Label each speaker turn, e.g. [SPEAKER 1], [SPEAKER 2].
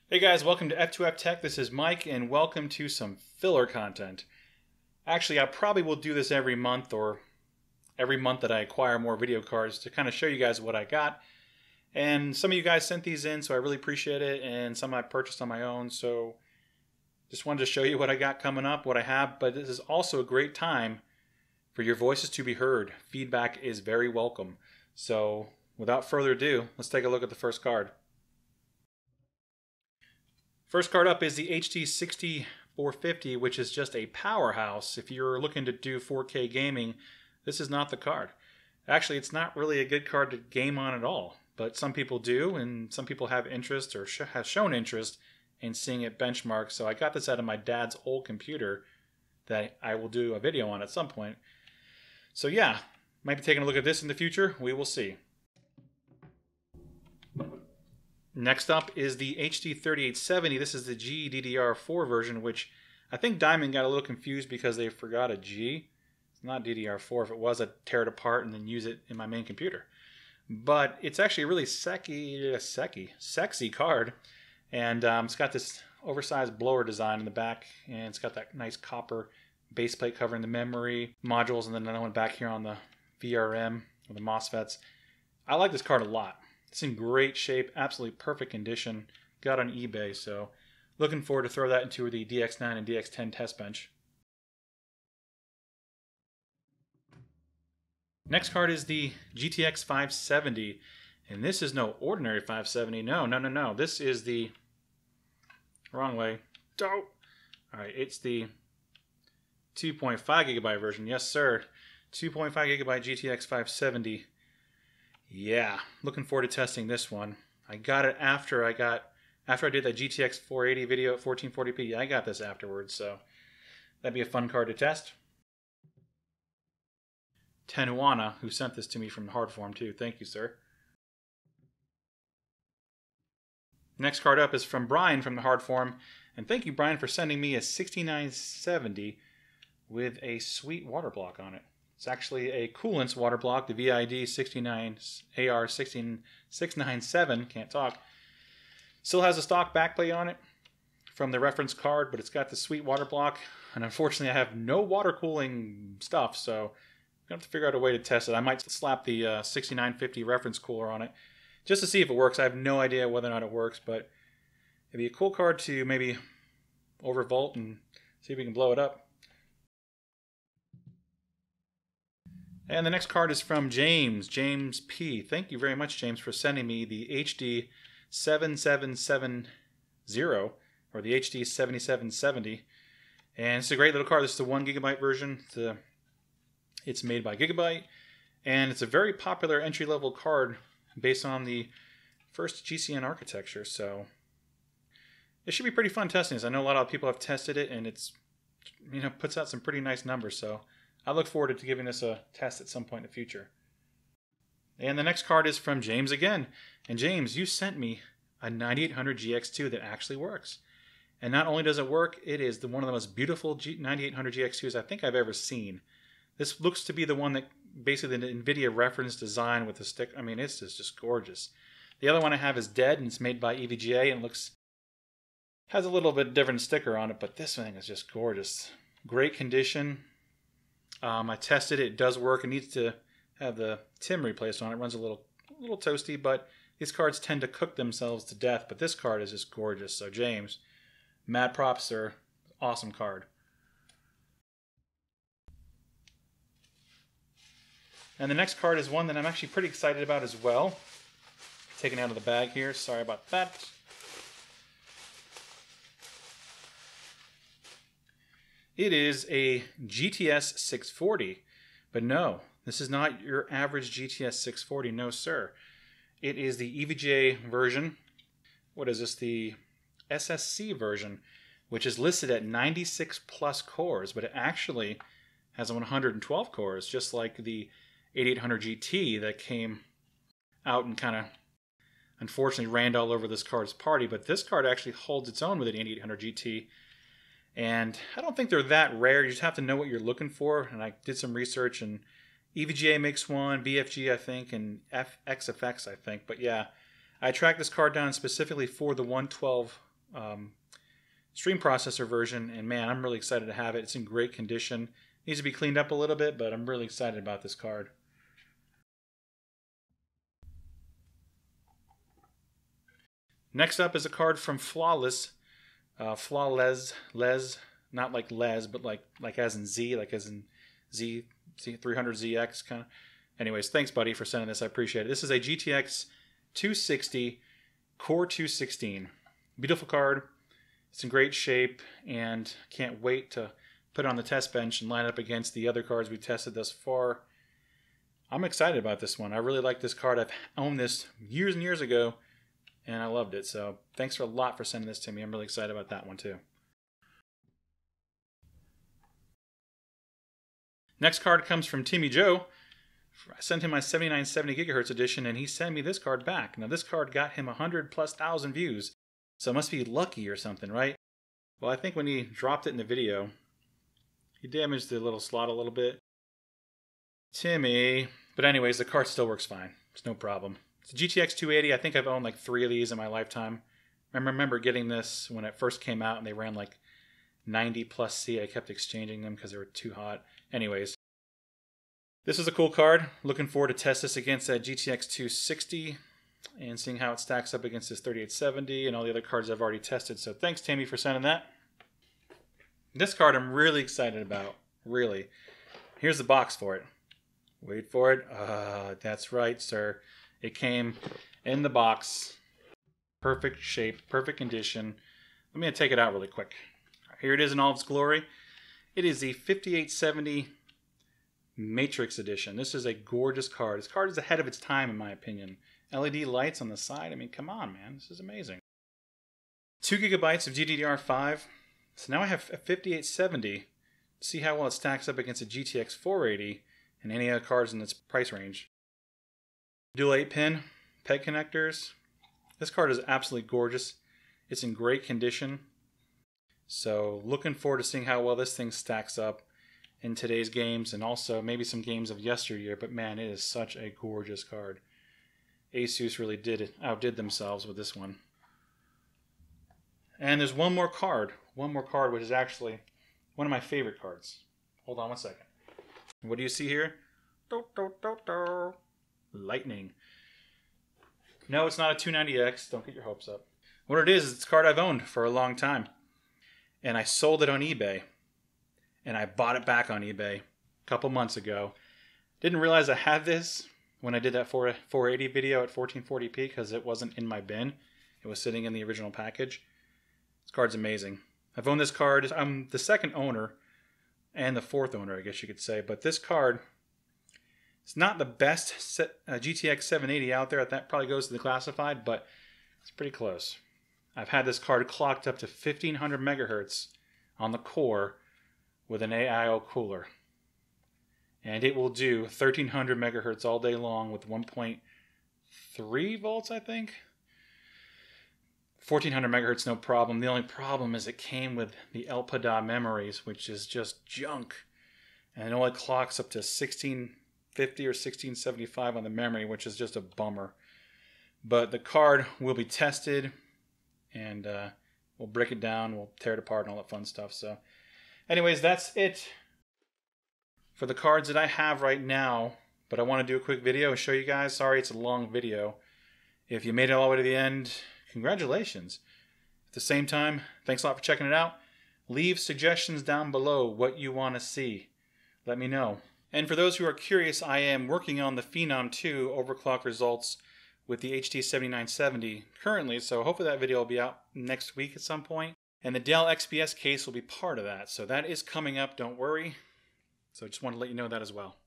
[SPEAKER 1] Hey guys, welcome to F2F Tech. This is Mike, and welcome to some filler content. Actually, I probably will do this every month or every month that I acquire more video cards to kind of show you guys what I got. And some of you guys sent these in, so I really appreciate it, and some I purchased on my own. So just wanted to show you what I got coming up, what I have. But this is also a great time for your voices to be heard. Feedback is very welcome. So without further ado, let's take a look at the first card. First card up is the HD6450, which is just a powerhouse. If you're looking to do 4K gaming, this is not the card. Actually, it's not really a good card to game on at all, but some people do, and some people have interest or have shown interest in seeing it benchmarked. So I got this out of my dad's old computer that I will do a video on at some point. So yeah, might be taking a look at this in the future. We will see. Next up is the HD3870. This is the GDDR4 version, which I think Diamond got a little confused because they forgot a G. It's not DDR4. If it was, I'd tear it apart and then use it in my main computer. But it's actually a really sexy card. And it's got this oversized blower design in the back, and it's got that nice copper base plate covering the memory modules, and then another one back here on the VRM or the MOSFETs. I like this card a lot. It's in great shape, absolutely perfect condition. Got on eBay, so looking forward to throw that into the DX9 and DX10 test bench. Next card is the GTX 570, and this is no ordinary 570. No. This is the wrong way. Oh. All right, it's the 2.5 gigabyte version. Yes, sir. 2.5 gigabyte GTX 570. Yeah, looking forward to testing this one. I got it after I did that GTX 480 video at 1440p. I got this afterwards, so that'd be a fun card to test. Tenuana, who sent this to me from the hard form too. Thank you, sir. Next card up is from Brian from the hard form, and thank you, Brian, for sending me a 6970 with a sweet water block on it. It's actually a coolant's water block, the VID 69 AR 16697, can't talk. Still has a stock backplate on it from the reference card, but it's got the sweet water block. And unfortunately, I have no water cooling stuff, so I'm going to have to figure out a way to test it. I might slap the 6950 reference cooler on it just to see if it works. I have no idea whether or not it works, but it'd be a cool card to maybe overvolt and see if we can blow it up. And the next card is from James P. Thank you very much, James, for sending me the HD 7770 or the HD 7770. And it's a great little card. This is the 1 gigabyte version. It's made by Gigabyte, and it's a very popular entry-level card based on the first GCN architecture. So it should be pretty fun testing this. I know a lot of people have tested it, and it's puts out some pretty nice numbers. So I look forward to giving this a test at some point in the future. And the next card is from James again. And James, you sent me a 9800 GX2 that actually works. And not only does it work, it is one of the most beautiful 9800 GX2s I think I've ever seen. This looks to be the one that basically the NVIDIA reference design with the stick. I mean, it's just gorgeous. The other one I have is dead, and it's made by EVGA, and has a little bit different sticker on it, but this thing is just gorgeous. Great condition. I tested it. It does work. It needs to have the TIM replaced on it. It runs a little toasty, but these cards tend to cook themselves to death. But this card is just gorgeous. So James, mad props, sir. Awesome card. And the next card is one that I'm actually pretty excited about as well. Taken out of the bag here. Sorry about that. It is a GTS 640, but no, this is not your average GTS 640, no sir. It is the EVGA version. What is this? The SSC version, which is listed at 96 plus cores, but it actually has 112 cores, just like the 8800 GT that came out and kind of unfortunately ran all over this card's party, but this card actually holds its own with an 8800 GT. And I don't think they're that rare. You just have to know what you're looking for. And I did some research, and EVGA makes one, BFG I think, and XFX I think. But yeah, I tracked this card down specifically for the 112 stream processor version, and man, I'm really excited to have it. It's in great condition. Needs to be cleaned up a little bit, but I'm really excited about this card. Next up is a card from Flawless. Flawless, not like les, but like as in Z, like as in Z 300ZX kind of. Anyways, thanks, buddy, for sending this. I appreciate it. This is a GTX 260 Core 216. Beautiful card. It's in great shape, and can't wait to put it on the test bench and line it up against the other cards we've tested thus far. I'm excited about this one. I really like this card. I've owned this years and years ago, and I loved it. So thanks a lot for sending this to me. I'm really excited about that one too. Next card comes from Timmy Joe. I sent him my 7970 gigahertz edition, and he sent me this card back. Now this card got him 100,000+ views, so it must be lucky or something, right? Well, I think when he dropped it in the video, he damaged the little slot a little bit. Timmy. But anyways, the card still works fine. It's no problem. It's a GTX 280. I think I've owned like 3 of these in my lifetime. I remember getting this when it first came out, and they ran like 90+ C. I kept exchanging them because they were too hot. Anyways, this is a cool card. Looking forward to test this against that GTX 260 and seeing how it stacks up against this 3870 and all the other cards I've already tested. So thanks, Tammy, for sending that. This card I'm really excited about. Really. Here's the box for it. Wait for it. That's right, sir. It came in the box. Perfect shape, perfect condition. Let me take it out really quick. Here it is in all its glory. It is the 5870 Matrix Edition. This is a gorgeous card. This card is ahead of its time, in my opinion. LED lights on the side. I mean, come on, man. This is amazing. 2 GB of GDDR5. So now I have a 5870. See how well it stacks up against a GTX 480 and any other cards in its price range. Dual 8-pin PEG connectors. This card is absolutely gorgeous. It's in great condition. So looking forward to seeing how well this thing stacks up in today's games, and also maybe some games of yesteryear. But man, it is such a gorgeous card. Asus really outdid themselves with this one. And there's one more card which is actually one of my favorite cards. Hold on one second. What do you see here? Lightning. No, it's not a 290X. Don't get your hopes up. What it is, it's a card I've owned for a long time. And I sold it on eBay. And I bought it back on eBay a couple months ago. Didn't realize I had this when I did that 480 video at 1440p because it wasn't in my bin. It was sitting in the original package. This card's amazing. I've owned this card. I'm the second owner and the fourth owner, I guess you could say. But this card, it's not the best GTX 780 out there. That probably goes to the classified, but it's pretty close. I've had this card clocked up to 1500 megahertz on the core with an AIO cooler. And it will do 1300 megahertz all day long with 1.3 volts, I think. 1400 megahertz, no problem. The only problem is it came with the LPDA memories, which is just junk. And it only clocks up to 1650 or 1675 on the memory, which is just a bummer. But the card will be tested, and we'll break it down, we'll tear it apart and all that fun stuff. So anyways, that's it for the cards that I have right now. But I want to do a quick video and show you guys. Sorry, it's a long video. If you made it all the way to the end, congratulations. At the same time, thanks a lot for checking it out. Leave suggestions down below what you want to see. Let me know. And for those who are curious, I am working on the Phenom 2 overclock results with the HD 7970 currently, so hopefully that video will be out next week at some point. And the Dell XPS case will be part of that, so that is coming up, don't worry. So I just want to let you know that as well.